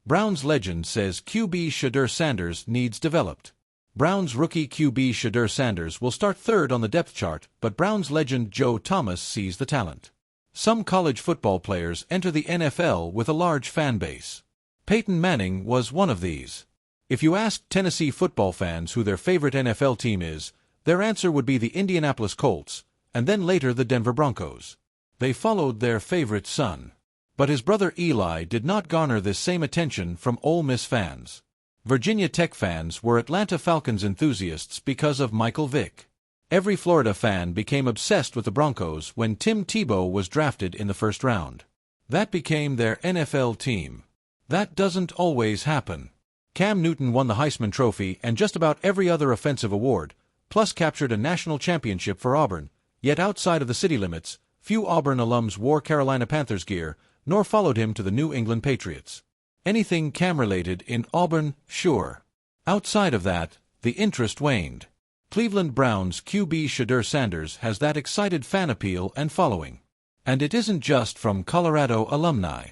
Browns legend says QB Shedeur Sanders needs developed. Browns rookie QB Shedeur Sanders will start third on the depth chart, but Browns legend Joe Thomas sees the talent. Some college football players enter the NFL with a large fan base. Peyton Manning was one of these. If you ask Tennessee football fans who their favorite NFL team is, their answer would be the Indianapolis Colts, and then later the Denver Broncos. They followed their favorite son. But his brother Eli did not garner this same attention from Ole Miss fans. Virginia Tech fans were Atlanta Falcons enthusiasts because of Michael Vick. Every Florida fan became obsessed with the Broncos when Tim Tebow was drafted in the first round. That became their NFL team. That doesn't always happen. Cam Newton won the Heisman Trophy and just about every other offensive award, plus captured a national championship for Auburn, yet outside of the city limits, few Auburn alums wore Carolina Panthers gear, nor followed him to the New England Patriots. Anything Cam-related in Auburn, sure. Outside of that, the interest waned. Cleveland Browns QB Shedeur Sanders has that excited fan appeal and following. And it isn't just from Colorado alumni.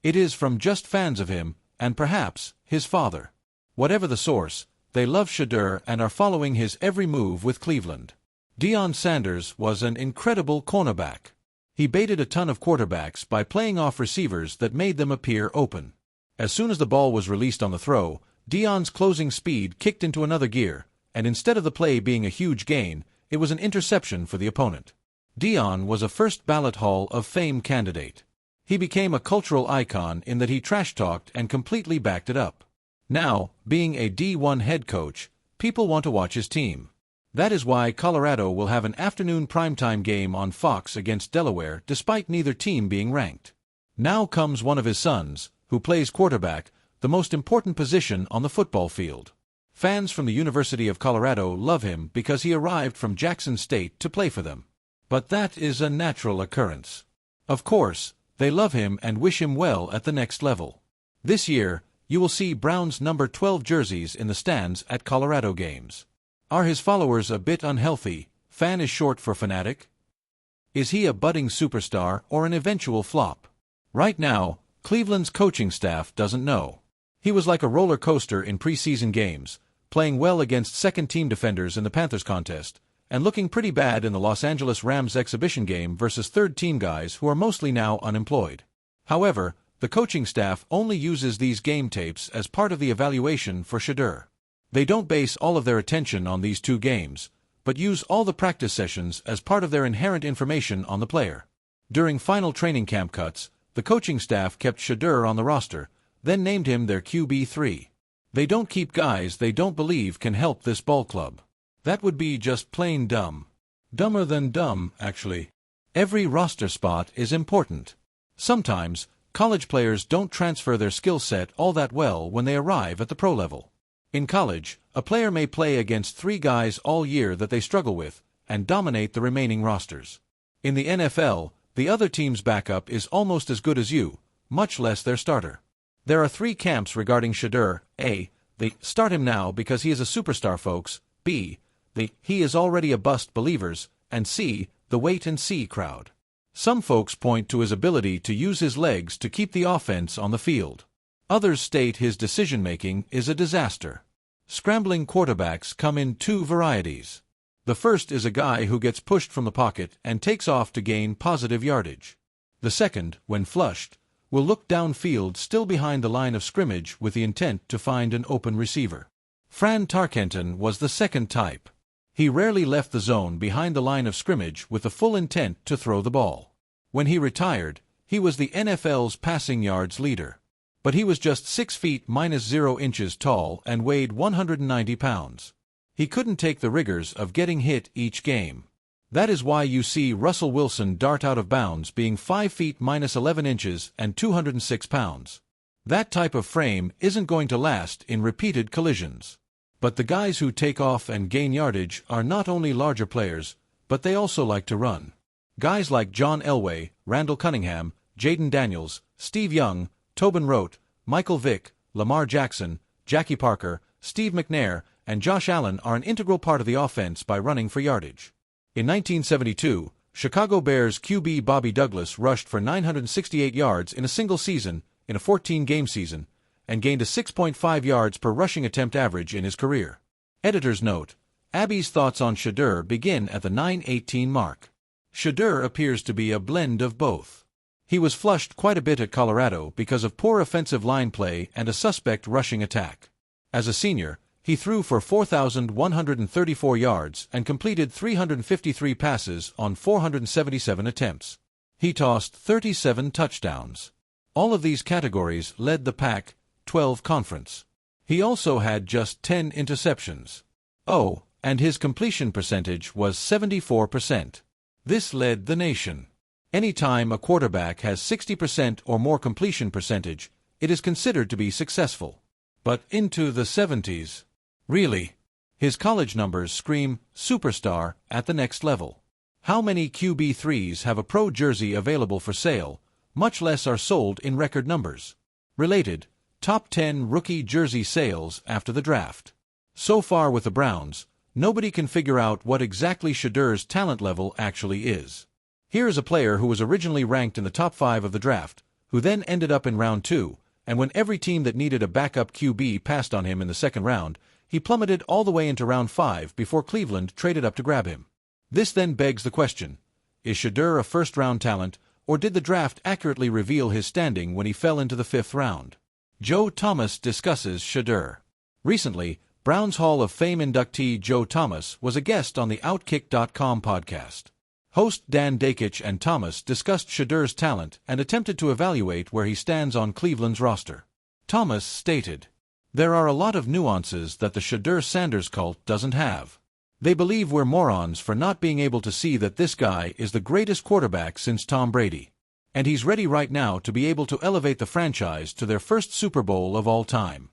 It is from just fans of him, and perhaps his father. Whatever the source, they love Shedeur and are following his every move with Cleveland. Deion Sanders was an incredible cornerback. He baited a ton of quarterbacks by playing off receivers that made them appear open. As soon as the ball was released on the throw, Deion's closing speed kicked into another gear, and instead of the play being a huge gain, it was an interception for the opponent. Deion was a first-ballot Hall of Fame candidate. He became a cultural icon in that he trash-talked and completely backed it up. Now, being a D1 head coach, people want to watch his team. That is why Colorado will have an afternoon primetime game on Fox against Delaware despite neither team being ranked. Now comes one of his sons, who plays quarterback, the most important position on the football field. Fans from the University of Colorado love him because he arrived from Jackson State to play for them. But that is a natural occurrence. Of course, they love him and wish him well at the next level. This year, you will see Browns number 12 jerseys in the stands at Colorado games. Are his followers a bit unhealthy? Fan is short for fanatic? Is he a budding superstar or an eventual flop? Right now, Cleveland's coaching staff doesn't know. He was like a roller coaster in preseason games, playing well against second-team defenders in the Panthers contest, and looking pretty bad in the Los Angeles Rams exhibition game versus third-team guys who are mostly now unemployed. However, the coaching staff only uses these game tapes as part of the evaluation for Shedeur. They don't base all of their attention on these two games, but use all the practice sessions as part of their inherent information on the player. During final training camp cuts, the coaching staff kept Shedeur on the roster, then named him their QB3. They don't keep guys they don't believe can help this ball club. That would be just plain dumb. Dumber than dumb, actually. Every roster spot is important. Sometimes, college players don't transfer their skill set all that well when they arrive at the pro level. In college, a player may play against 3 guys all year that they struggle with, and dominate the remaining rosters. In the NFL, the other team's backup is almost as good as you, much less their starter. There are 3 camps regarding Shedeur: A, the start him now because he is a superstar folks; B, the he is already a bust believers; and C, the wait-and-see crowd. Some folks point to his ability to use his legs to keep the offense on the field. Others state his decision-making is a disaster. Scrambling quarterbacks come in 2 varieties. The first is a guy who gets pushed from the pocket and takes off to gain positive yardage. The second, when flushed, will look downfield still behind the line of scrimmage with the intent to find an open receiver. Fran Tarkenton was the second type. He rarely left the zone behind the line of scrimmage with the full intent to throw the ball. When he retired, he was the NFL's passing yards leader. But he was just 6 feet -0 inches tall and weighed 190 pounds. He couldn't take the rigors of getting hit each game. That is why you see Russell Wilson dart out of bounds being 5 feet -11 inches and 206 pounds. That type of frame isn't going to last in repeated collisions. But the guys who take off and gain yardage are not only larger players, but they also like to run. Guys like John Elway, Randall Cunningham, Jaden Daniels, Steve Young, Tobin Rote, Michael Vick, Lamar Jackson, Jackie Parker, Steve McNair, and Josh Allen are an integral part of the offense by running for yardage. In 1972, Chicago Bears QB Bobby Douglas rushed for 968 yards in a single season, in a 14-game season, and gained a 6.5 yards per rushing attempt average in his career. Editor's note: Abby's thoughts on Shedeur begin at the 9:18 mark. Shedeur appears to be a blend of both. He was flushed quite a bit at Colorado because of poor offensive line play and a suspect rushing attack. As a senior, he threw for 4,134 yards and completed 353 passes on 477 attempts. He tossed 37 touchdowns. All of these categories led the Pac-12 conference. He also had just 10 interceptions. Oh, and his completion percentage was 74%. This led the nation. Anytime a quarterback has 60% or more completion percentage, it is considered to be successful. But into the 70s. Really? His college numbers scream superstar at the next level. How many QB3s have a pro jersey available for sale, much less are sold in record numbers? Related, top 10 rookie jersey sales after the draft. So far with the Browns, nobody can figure out what exactly Shedeur's talent level actually is. Here is a player who was originally ranked in the top 5 of the draft, who then ended up in round 2, and when every team that needed a backup QB passed on him in the second round, he plummeted all the way into round 5 before Cleveland traded up to grab him. This then begs the question: is Shedeur a first-round talent, or did the draft accurately reveal his standing when he fell into the 5th round? Joe Thomas discusses Shedeur. Recently, Browns Hall of Fame inductee Joe Thomas was a guest on the Outkick.com podcast. Host Dan Dakich and Thomas discussed Shedeur's talent and attempted to evaluate where he stands on Cleveland's roster. Thomas stated, "There are a lot of nuances that the Shedeur Sanders cult doesn't have. They believe we're morons for not being able to see that this guy is the greatest quarterback since Tom Brady. And he's ready right now to be able to elevate the franchise to their first Super Bowl of all time."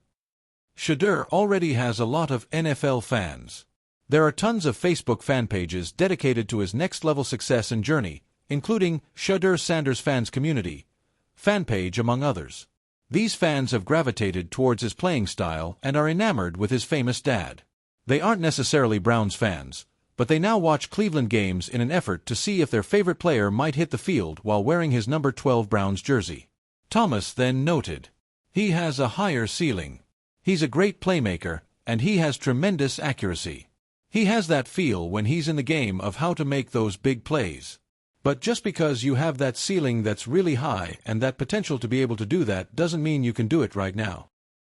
Shedeur already has a lot of NFL fans. There are tons of Facebook fan pages dedicated to his next-level success and journey, including Shedeur Sanders Fans Community fan page among others. These fans have gravitated towards his playing style and are enamored with his famous dad. They aren't necessarily Browns fans, but they now watch Cleveland games in an effort to see if their favorite player might hit the field while wearing his number 12 Browns jersey. Thomas then noted, "He has a higher ceiling. He's a great playmaker, and he has tremendous accuracy. He has that feel when he's in the game of how to make those big plays. But just because you have that ceiling that's really high and that potential to be able to do that doesn't mean you can do it right now.